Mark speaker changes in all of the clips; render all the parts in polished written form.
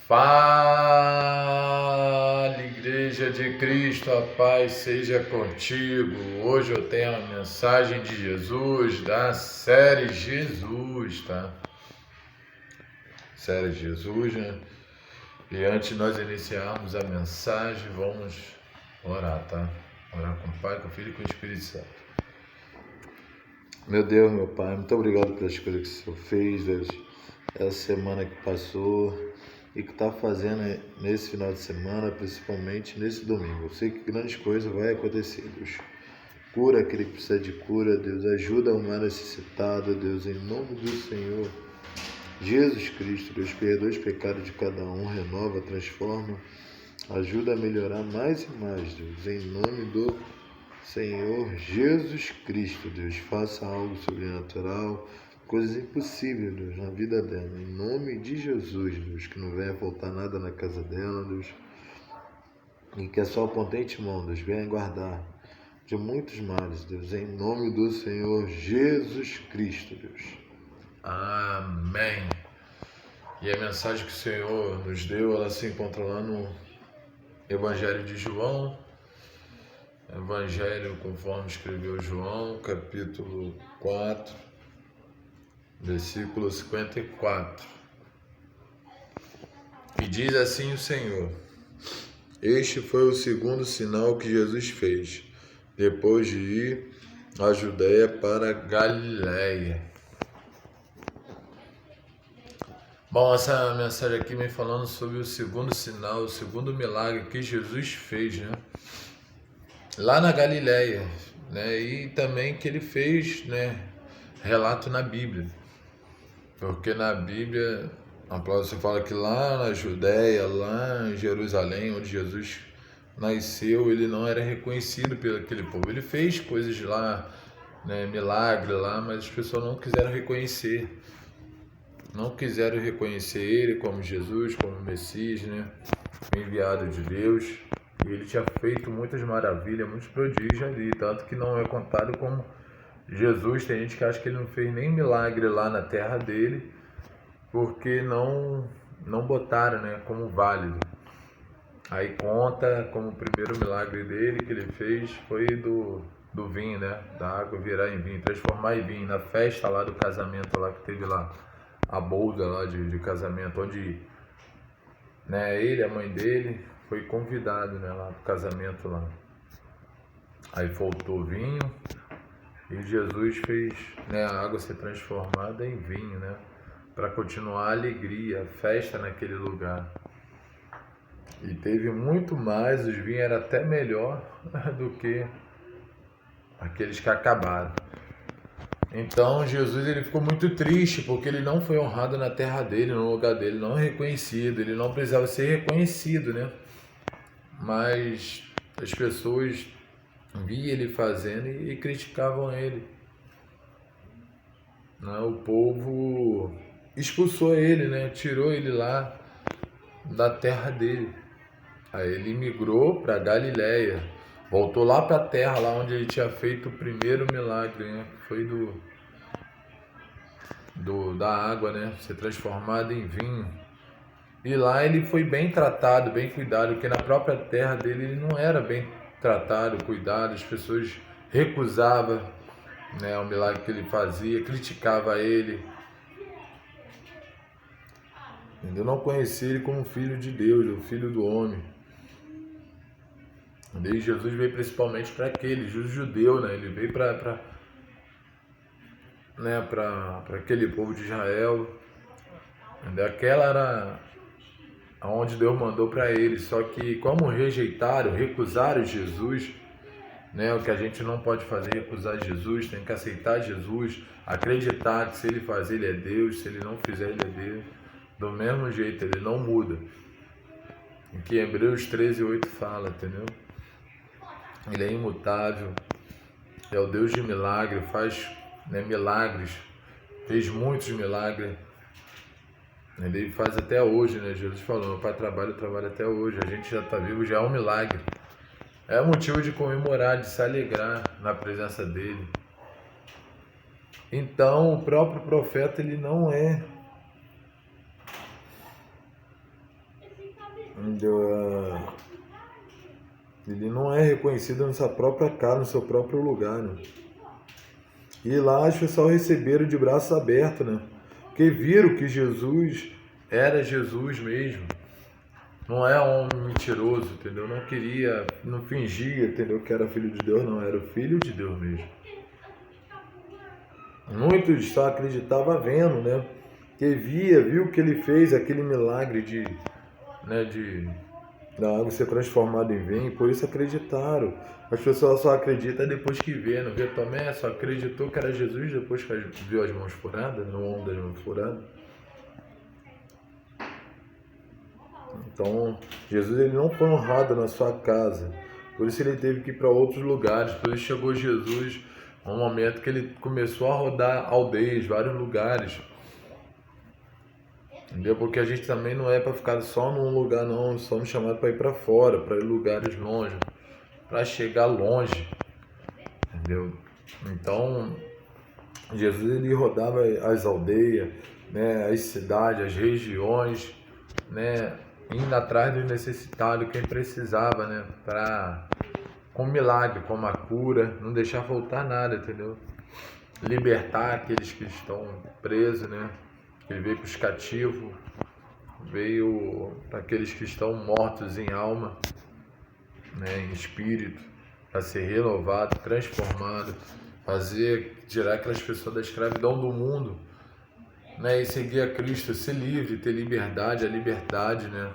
Speaker 1: Fala, Igreja de Cristo, a paz seja contigo. Hoje eu tenho a mensagem de Jesus da série Jesus, tá? Série Jesus, né? E antes de nós iniciarmos a mensagem, vamos orar, tá? Orar com o Pai, com o Filho e com o Espírito Santo. Meu Deus, meu Pai, muito obrigado pelas coisas que o Senhor fez, Deus, essa semana que passou e que está fazendo nesse final de semana, principalmente nesse domingo. Eu sei que grandes coisas vai acontecer, Deus. Cura aquele que precisa de cura, Deus. Ajuda o mais necessitado, Deus, em nome do Senhor Jesus Cristo. Deus, perdoa os pecados de cada um, renova, transforma, ajuda a melhorar mais e mais, Deus, em nome do Senhor Jesus Cristo, Deus. Faça algo sobrenatural, coisas impossíveis, Deus, na vida dela, em nome de Jesus, Deus, que não venha faltar nada na casa dela, Deus, e que a sua potente mão, Deus, venha guardar de muitos males, Deus, em nome do Senhor Jesus Cristo, Deus. Amém. E a mensagem que o Senhor nos deu, ela se encontra lá no Evangelho de João, Evangelho conforme escreveu João, capítulo 4, versículo 54. E diz assim o Senhor: Este foi o segundo sinal que Jesus fez, depois de ir à Judéia para Galiléia. Bom, essa mensagem aqui vem falando sobre o segundo sinal, o segundo milagre que Jesus fez, né? Lá na Galiléia, né? E também que ele fez, né? Relato na Bíblia. Porque na Bíblia, a palavra você fala que lá na Judéia, lá em Jerusalém, onde Jesus nasceu, ele não era reconhecido pelo aquele povo. Ele fez coisas lá, né, milagre lá, mas as pessoas não quiseram reconhecer. Não quiseram reconhecer ele como Jesus, como Messias, né, enviado de Deus. E ele tinha feito muitas maravilhas, muitos prodígios ali, tanto que não é contado como Jesus. Tem gente que acha que ele não fez nem milagre lá na terra dele, porque não botaram, né, como válido. Aí conta como o primeiro milagre dele que ele fez foi do vinho, né, da água virar em vinho, transformar em vinho, na festa lá do casamento lá que teve lá, a bolda lá de casamento, onde, né, ele, a mãe dele, foi convidado, né, lá pro casamento lá. Aí faltou vinho e Jesus fez, né, a água ser transformada em vinho, né, para continuar a alegria, a festa naquele lugar. E teve muito mais, os vinhos eram até melhor do que aqueles que acabaram. Então Jesus, ele ficou muito triste porque ele não foi honrado na terra dele, no lugar dele, não reconhecido. Ele não precisava ser reconhecido, né? Mas as pessoas viam ele fazendo e criticavam ele, né? O povo expulsou ele, né? Tirou ele lá da terra dele. Aí ele migrou para Galiléia, voltou lá para a terra, lá onde ele tinha feito o primeiro milagre, né? Que foi da água, né? Ser transformada em vinho. E lá ele foi bem tratado, bem cuidado, porque na própria terra dele ele não era bem tratado, cuidado. As pessoas recusavam, né, o milagre que ele fazia, criticava ele. Eu não conhecia ele como filho de Deus, o filho do homem. E Jesus veio principalmente para aquele judeu, né? Ele veio para aquele povo de Israel. Aquela era aonde Deus mandou para ele. Só que como rejeitaram, recusaram Jesus, né? O que a gente não pode fazer é recusar Jesus, tem que aceitar Jesus, acreditar que se ele fazer ele é Deus, se ele não fizer ele é Deus. Do mesmo jeito, ele não muda. Em que Hebreus 13:8 fala, entendeu? Ele é imutável, é o Deus de milagre, faz, né, milagres, fez muitos milagres. Ele faz até hoje, né? Jesus falou, meu Pai trabalha, eu trabalho até hoje, a gente já está vivo, já é um milagre. É motivo de comemorar, de se alegrar na presença dele. Então, o próprio profeta, ele não é
Speaker 2: Ele não é reconhecido na sua própria casa, no seu próprio lugar, né? E lá as pessoas receberam de braços abertos, né? Porque viram que Jesus
Speaker 1: era Jesus mesmo. Não é um homem mentiroso, entendeu? Não queria,
Speaker 2: não fingia, entendeu? Que era filho de Deus, não, era o filho de Deus mesmo. Muitos só acreditavam vendo, né? Que viu o que ele fez, aquele milagre de da água ser transformada em vinho, por isso acreditaram. As pessoas só acreditam depois que vê, não vê? Tomé só acreditou que era Jesus depois que viu as mãos furadas, no ombro das mãos furadas. Então, Jesus ele não foi honrado na sua casa, por isso ele teve que ir para outros lugares. Por isso chegou Jesus a um momento que ele começou a rodar aldeias, vários lugares. Entendeu? Porque a gente também não é para ficar só num lugar, não. Somos chamados para ir para fora, para ir lugares longe, para chegar longe. Entendeu? Então, Jesus ele rodava as aldeias, né, as cidades, as regiões, né, indo atrás dos necessitados, quem precisava, né, com milagre, como a cura, não deixar faltar nada, entendeu? Libertar aqueles que estão presos, né? Ele veio para os cativos, veio para aqueles que estão mortos em alma, né, em espírito, para ser renovado, transformado, tirar aquelas pessoas da escravidão do mundo, né, e seguir a Cristo, ser livre, ter liberdade, a liberdade, né?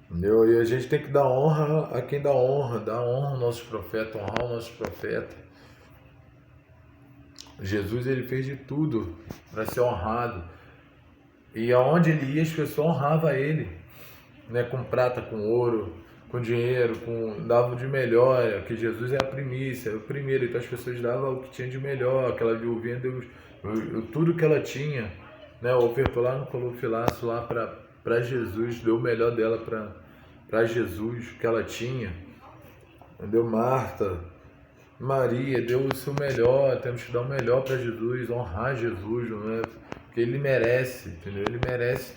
Speaker 2: Entendeu? E a gente tem que dar honra a quem dá honra ao nosso profeta, honrar o nosso profeta. Jesus ele fez de tudo para ser honrado. E aonde ele ia, as pessoas honravam ele, né? Com prata, com ouro, com dinheiro, davam de melhor, que Jesus é a primícia, é o primeiro. Então as pessoas davam o que tinha de melhor, aquela viúvinha deu tudo que ela tinha, né? Ofertou lá no colofilaço lá para Jesus, deu o melhor dela para Jesus, que ela tinha. Deu Marta, Maria, deu o seu melhor, temos que dar o melhor para Jesus, honrar Jesus, não é? Porque ele merece, entendeu? Ele merece.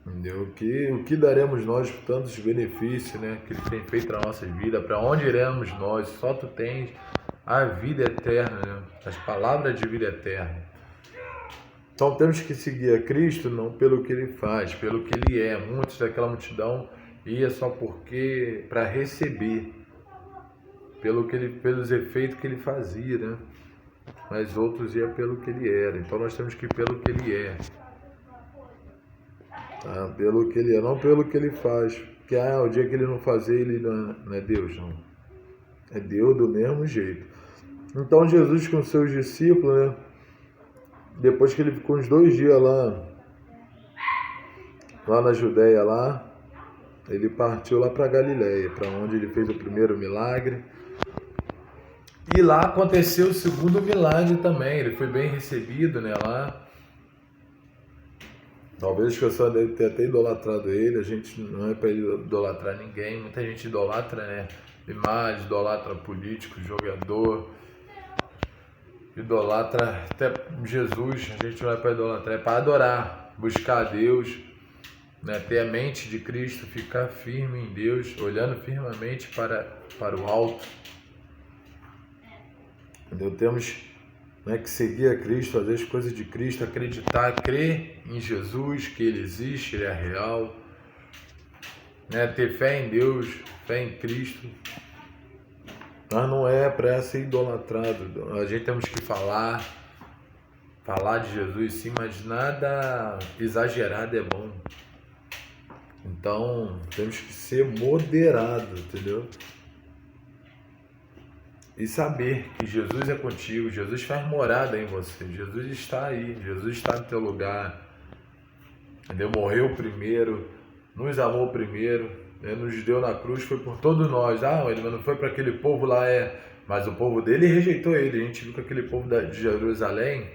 Speaker 2: Entendeu? O que daremos nós por tantos benefícios, né, que ele tem feito na nossa vida? Para onde iremos nós? Só tu tens a vida eterna, né? As palavras de vida eterna. Então temos que seguir a Cristo não pelo que ele faz, pelo que ele é. Muitos daquela multidão ia só porque para receber, pelos efeitos que ele fazia, né? Mas outros iam pelo que ele era. Então nós temos que ir pelo que ele é. Tá? Pelo que ele é, não pelo que ele faz. Porque o dia que ele não fazer, ele não é Deus, não. É Deus do mesmo jeito. Então Jesus com seus discípulos, né? Depois que ele ficou uns 2 dias lá na Judéia lá, ele partiu lá para Galiléia, para onde ele fez o primeiro milagre. E lá aconteceu o segundo milagre também. Ele foi bem recebido, né, lá. Talvez as pessoas devem ter até idolatrado ele. A gente não é para idolatrar ninguém. Muita gente idolatra, né, imagem, idolatra político, jogador, idolatra até Jesus. A gente não é para idolatrar, é para adorar, buscar a Deus, né, ter a mente de Cristo, ficar firme em Deus, olhando firmemente para o alto. Entendeu? Temos, né, que seguir a Cristo, fazer as coisas de Cristo, acreditar, crer em Jesus, que Ele existe, Ele é real, né, ter fé em Deus, fé em Cristo. Mas não é para ser idolatrado. A gente temos que falar de Jesus sim, mas nada exagerado é bom. Então temos que ser moderado, entendeu? E saber que Jesus é contigo, Jesus faz morada em você, Jesus está aí, Jesus está no teu lugar, entendeu? Morreu primeiro, nos amou primeiro, né? Nos deu na cruz, foi por todos nós. Ele não foi para aquele povo lá, mas o povo dele rejeitou ele. A gente viu que aquele povo de Jerusalém,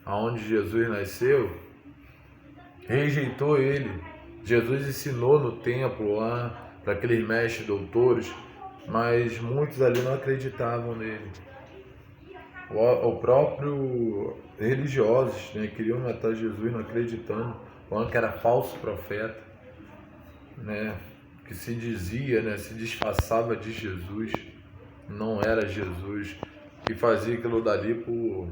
Speaker 2: aonde Jesus nasceu, rejeitou ele. Jesus ensinou no templo lá, para aqueles mestres doutores, mas muitos ali não acreditavam nele. o próprio religiosos, né, queriam matar Jesus, não acreditando, falando que era falso profeta, né, que se dizia, né, se disfarçava de Jesus, não era Jesus, que fazia aquilo dali por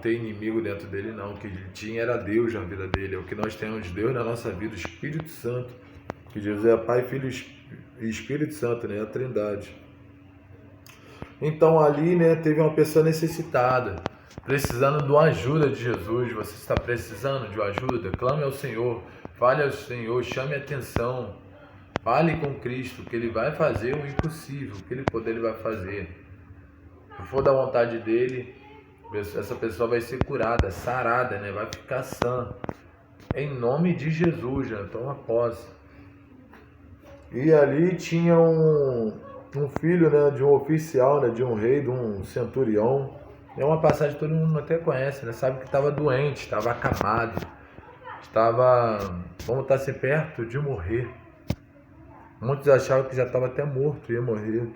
Speaker 2: ter inimigo dentro dele, não. O que ele tinha era Deus na vida dele. É o que nós temos, Deus na nossa vida, o Espírito Santo, que Jesus é Pai, Filho e Espírito Santo, né, a Trindade. Então ali, né, teve uma pessoa necessitada, precisando de uma ajuda de Jesus. Você está precisando de uma ajuda? Clame ao Senhor, fale ao Senhor, chame a atenção, fale com Cristo, que Ele vai fazer o impossível, o que Ele puder, Ele vai fazer. Se for da vontade dEle, essa pessoa vai ser curada, sarada, né, vai ficar sã. Em nome de Jesus, já toma posse. E ali tinha um filho, né, de um oficial, né, de um rei, de um centurião. É uma passagem que todo mundo até conhece, né? Sabe que estava doente, estava acamado, estava, vamos estar assim, perto de morrer. Muitos achavam que já estava até morto, ia morrer.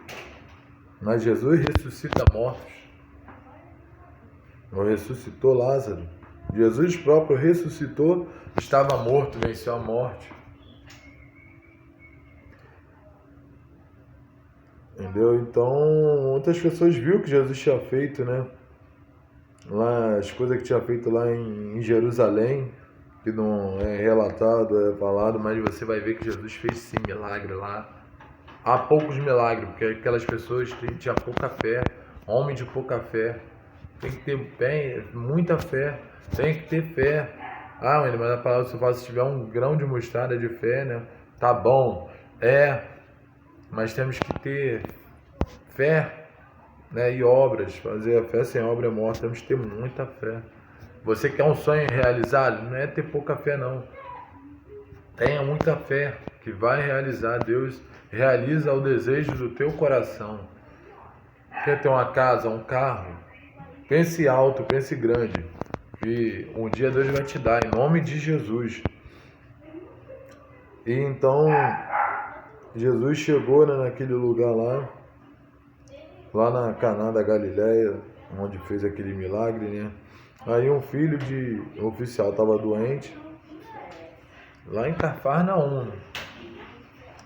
Speaker 2: Mas Jesus ressuscita mortos. Ou ressuscitou Lázaro. Jesus próprio ressuscitou, estava morto, venceu a morte. Entendeu? Então, muitas pessoas viram que Jesus tinha feito, né? Lá, as coisas que tinha feito lá em Jerusalém, que não é relatado, é falado, mas você vai ver que Jesus fez sim milagre lá. Há poucos milagres, porque aquelas pessoas tinham pouca fé, homem de pouca fé. Tem que ter muita fé, tem que ter fé. Ah, mas a palavra só fala se tiver um grão de mostarda de fé, né? Tá bom, mas temos que ter fé, né, e obras. Fazer a fé sem obra é morta. Temos que ter muita fé. Você quer um sonho realizado? Não é ter pouca fé, não. Tenha muita fé que vai realizar. Deus realiza o desejo do teu coração. Quer ter uma casa, um carro? Pense alto, pense grande. E um dia Deus vai te dar, em nome de Jesus. E então Jesus chegou, né, naquele lugar lá na Caná da Galileia, onde fez aquele milagre, né? Aí um filho de oficial estava doente, lá em Cafarnaum.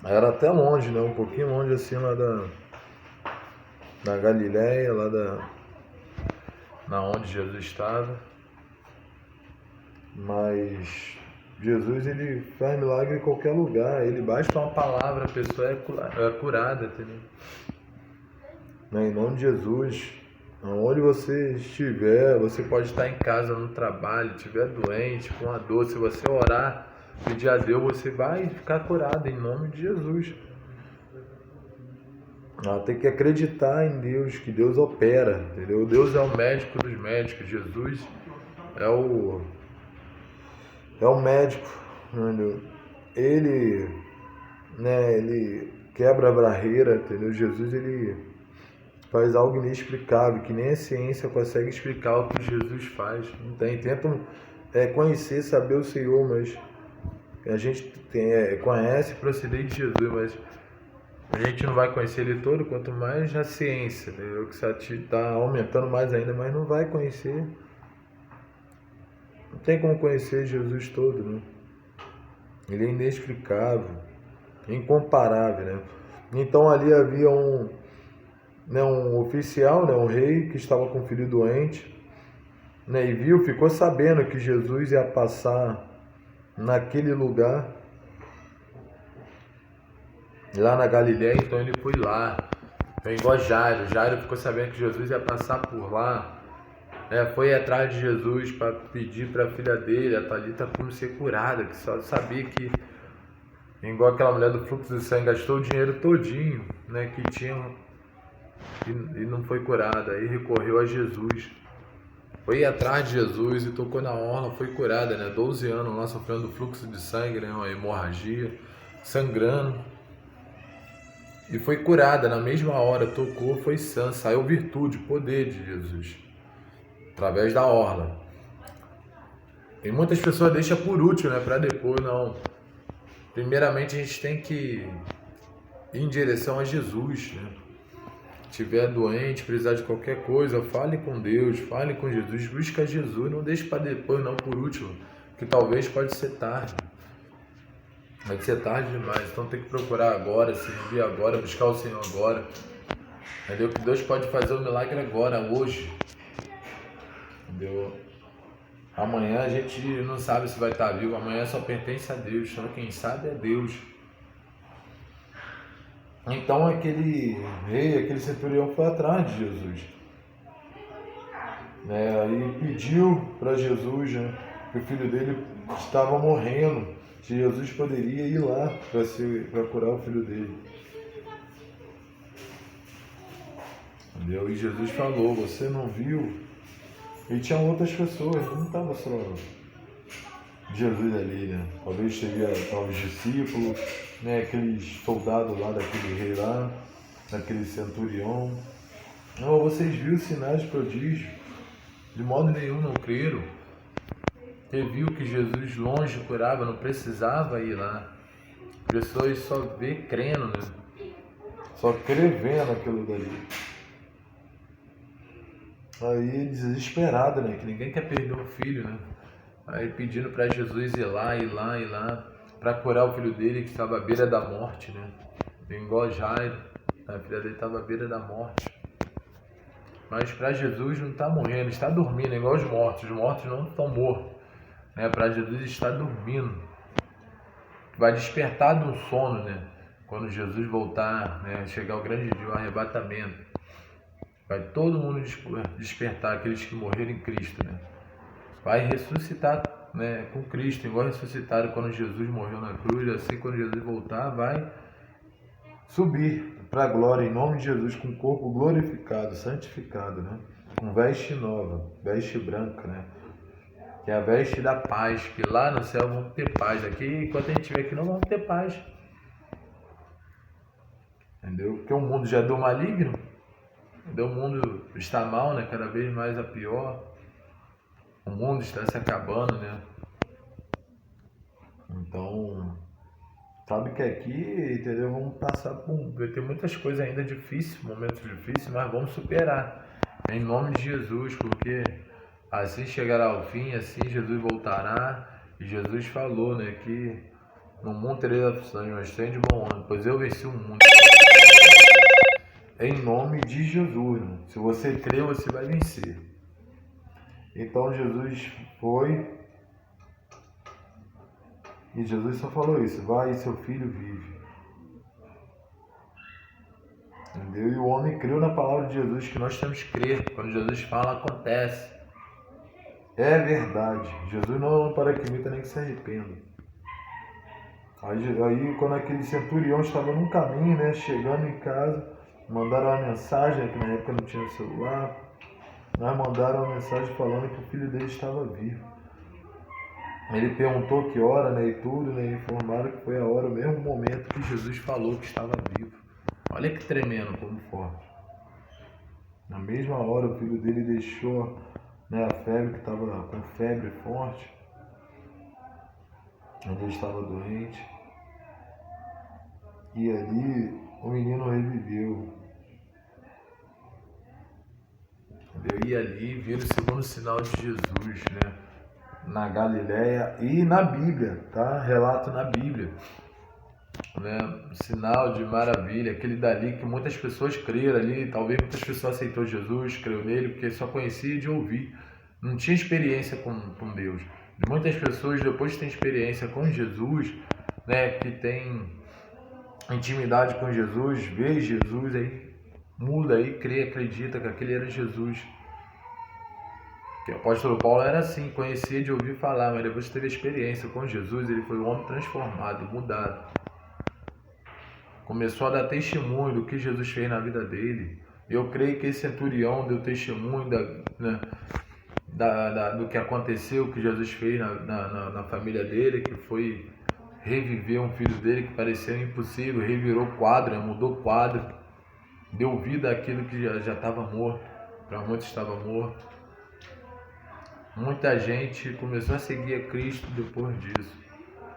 Speaker 2: Era até longe, né? Um pouquinho longe assim lá da Galileia, na onde Jesus estava. Mas Jesus, ele faz milagre em qualquer lugar. Ele basta uma palavra, a pessoa é curada, entendeu? Em nome de Jesus, onde você estiver, você pode estar em casa, no trabalho, estiver doente, com a dor, se você orar, pedir a Deus, você vai ficar curado em nome de Jesus. Tem que acreditar em Deus, que Deus opera, entendeu? Deus é o médico dos médicos, Jesus é o médico, entendeu? Ele quebra a barreira, entendeu? Jesus, ele faz algo inexplicável, que nem a ciência consegue explicar o que Jesus faz. Não tem. Tentam conhecer, saber o Senhor, mas a gente conhece o proceder de Jesus, mas a gente não vai conhecer Ele todo, quanto mais a ciência, entendeu? Que está aumentando mais ainda, mas não vai conhecer. Não tem como conhecer Jesus todo, né? Ele é inexplicável, incomparável, né? Então ali havia um oficial, né, um rei que estava com um filho doente, né, e ficou sabendo que Jesus ia passar naquele lugar, lá na Galileia, então ele foi lá. Foi igual Jairo ficou sabendo que Jesus ia passar por lá, foi atrás de Jesus para pedir para a filha dele, a Talita, como ser curada, que só sabia que, igual aquela mulher do fluxo de sangue, gastou o dinheiro todinho, né, que tinha e não foi curada. Aí recorreu a Jesus, foi atrás de Jesus e tocou na orla, foi curada, né? 12 anos lá sofrendo fluxo de sangue, né? Uma hemorragia, sangrando, e foi curada na mesma hora. Tocou, foi sã, saiu virtude, poder de Jesus através da orla. E muitas pessoas deixam por último, né? Para depois. Não, primeiramente a gente tem que ir em direção a Jesus, né? estiver doente, precisar de qualquer coisa, fale com Deus, fale com Jesus, busca Jesus, não deixe para depois, não, por último, que talvez pode ser tarde. Vai ser tarde demais, então tem que procurar agora, servir agora, buscar o Senhor agora. Entendeu? Que Deus pode fazer o milagre agora, hoje. Entendeu? Amanhã a gente não sabe se vai estar vivo, amanhã só pertence a Deus, então quem sabe é Deus. Então aquele rei, aquele centurião foi atrás de Jesus. Aí pediu para Jesus, que o filho dele estava morrendo, que Jesus poderia ir lá para curar o filho dele. Entendeu? E Jesus falou, você não viu? E tinha outras pessoas, não estava só Jesus ali, né? Talvez teria os discípulos, aqueles soldados lá daquele rei lá, daquele centurião. Não, vocês viram sinais de prodígio? De modo nenhum não creram. Você viu que Jesus longe curava, não precisava ir lá. Pessoas só vê crendo, né? Só crê vendo aquilo dali. Aí desesperado, né? Que ninguém quer perder um filho, né? Aí pedindo para Jesus ir lá, para curar o filho dele que estava à beira da morte, né? Igual Jairo, a filha dele estava à beira da morte. Mas para Jesus não está morrendo, está dormindo, igual os mortos não estão mortos. Para Jesus está dormindo. Vai despertar de um sono, né? Quando Jesus voltar, chegar o grande dia, o arrebatamento. Vai todo mundo despertar, aqueles que morreram em Cristo, né? Vai ressuscitar, com Cristo, igual ressuscitaram quando Jesus morreu na cruz, assim quando Jesus voltar, vai subir para a glória em nome de Jesus, com o corpo glorificado, santificado, né? Com veste nova, veste branca, né? Que é a veste da paz, que lá no céu vamos ter paz. Aqui, enquanto a gente estiver aqui, não vamos ter paz. Entendeu? Porque o mundo já é do maligno, o mundo está mal, né? Cada vez mais a pior. O mundo está se acabando, né? Então, sabe que aqui, entendeu? Vamos passar por... Vai ter muitas coisas ainda difíceis, momentos difíceis, mas vamos superar. Em nome de Jesus, porque assim chegará ao fim, assim Jesus voltará. E Jesus falou, né? Que no mundo tereis aflições, mas tem de bom ânimo, pois eu venci o mundo. Em nome de Jesus, né? Se você crer, você vai vencer. Então Jesus foi e Jesus só falou isso: vai e seu filho vive. Entendeu? E o homem creu na palavra de Jesus, que nós temos que crer. Quando Jesus fala, acontece. É verdade. Jesus não para que imita nem que se arrependa. Aí quando aquele centurião estava no caminho, né, chegando em casa, mandaram uma mensagem, que na época não tinha celular, mas mandaram uma mensagem falando que o filho dele estava vivo. Ele perguntou que hora, né, e tudo, né, informaram que foi a hora, o mesmo momento que Jesus falou que estava vivo. Olha que tremendo, como forte. Na mesma hora o filho dele deixou, né, a febre, que estava com febre forte, onde ele estava doente. E ali o menino reviveu. E ali vira o segundo sinal de Jesus, né? Na Galileia e na Bíblia, tá? Relato na Bíblia, né? Sinal de maravilha, aquele dali que muitas pessoas creram ali, talvez muitas pessoas aceitou Jesus, creu nele, porque só conhecia de ouvir, não tinha experiência com Deus. Muitas pessoas depois têm experiência com Jesus, né? Que tem intimidade com Jesus, vê Jesus, aí muda, aí crê, acredita que aquele era Jesus. Que o apóstolo Paulo era assim, conhecia de ouvir falar, mas depois teve experiência com Jesus, ele foi um homem transformado, mudado. Começou a dar testemunho do que Jesus fez na vida dele. Eu creio que esse centurião deu testemunho do que aconteceu, que Jesus fez na família dele, que foi reviver um filho dele que parecia impossível, revirou quadro, mudou quadro, deu vida àquilo que já estava morto, para muitos estava morto. Muita gente começou a seguir a Cristo depois disso,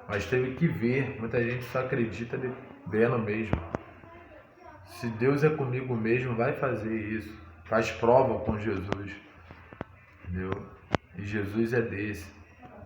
Speaker 2: mas teve que ver. Muita gente só acredita vendo mesmo. Se Deus é comigo mesmo, vai fazer isso. Faz prova com Jesus. Entendeu? E Jesus é desse.